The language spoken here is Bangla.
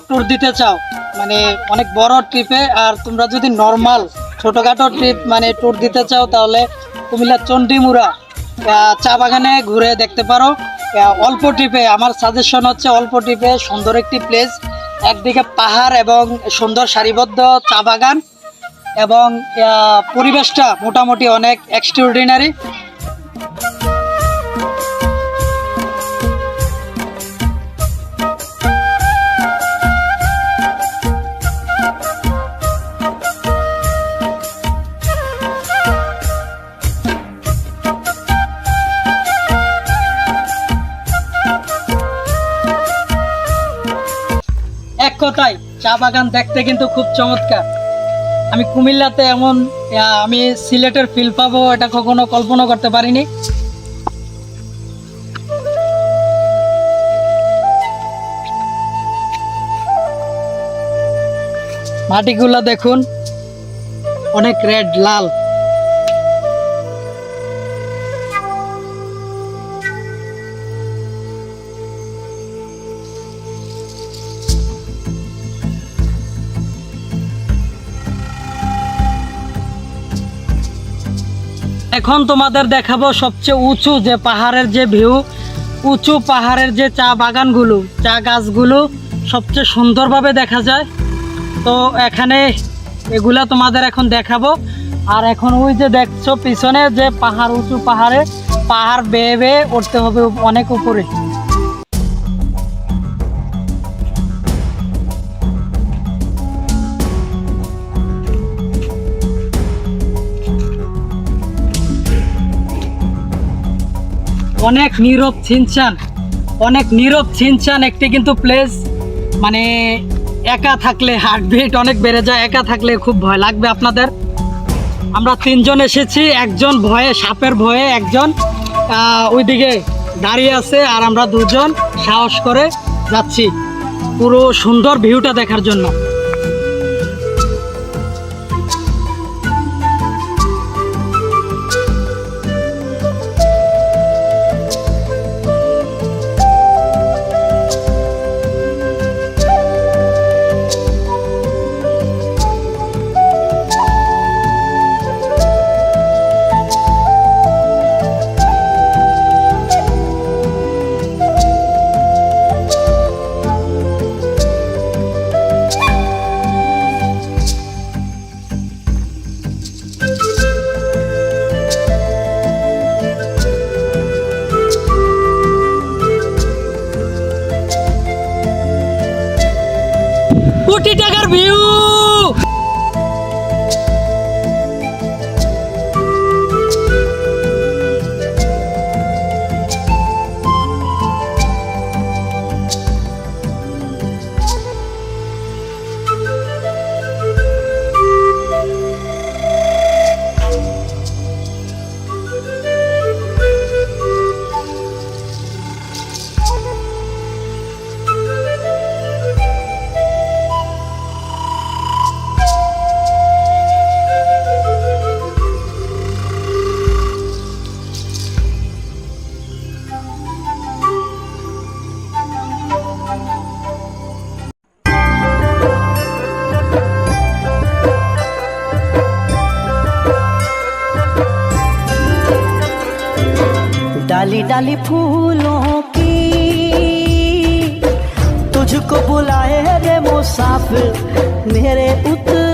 ট্যুর দিতে চাও, মানে অনেক বড় ট্রিপে, আর তোমরা যদি নর্মাল ছোটোখাটো ট্রিপ মানে ট্যুর দিতে চাও, তাহলে কুমিল্লার চণ্ডীমুড়া চা বাগানে ঘুরে দেখতে পারো। অল্প ট্রিপে আমার সাজেশন হচ্ছে, অল্প ট্রিপে সুন্দর একটি প্লেস, একদিকে পাহাড় এবং সুন্দর সারিবদ্ধ চা বাগান, এবং পরিবেশটা মোটামুটি অনেক এক্সট্রাঅর্ডিনারি। এক কথায় চা বাগান দেখতে কিন্তু খুব চমৎকার। আমি কুমিল্লাতে এমন আমি সিলেটের ফিল পাবো এটা কখনো কল্পনা করতে পারিনি। মাটিগুলা দেখুন, অনেক রেড লাল। এখন তোমাদের দেখাবো সবচেয়ে উঁচু যে পাহাড়ের যে ভিউ, উঁচু পাহাড়ের যে চা বাগানগুলো, চা গাছগুলো সবচেয়ে সুন্দরভাবে দেখা যায়। তো এখানে এগুলা তোমাদের এখন দেখাবো। আর এখন ওই যে দেখছো পিছনে যে পাহাড়, উঁচু পাহাড় বেয়ে বেয়ে উঠতে হবে অনেক উপরে। অনেক নীরব ছিনচান একটি কিন্তু প্লেস, মানে একা থাকলে হার্টবিট অনেক বেড়ে যায়, একা থাকলে খুব ভয় লাগবে আপনাদের। আমরা তিনজন এসেছি, একজন ভয়ে, সাপের ভয়ে একজন ওইদিকে দাঁড়িয়ে আছে, আর আমরা দুজন সাহস করে যাচ্ছি পুরো সুন্দর ভিউটা দেখার জন্য। কোটি টাকার ভিউ। डाली डाली फूलों की तुझको बुलाए रे मुसाफिर मेरे उतर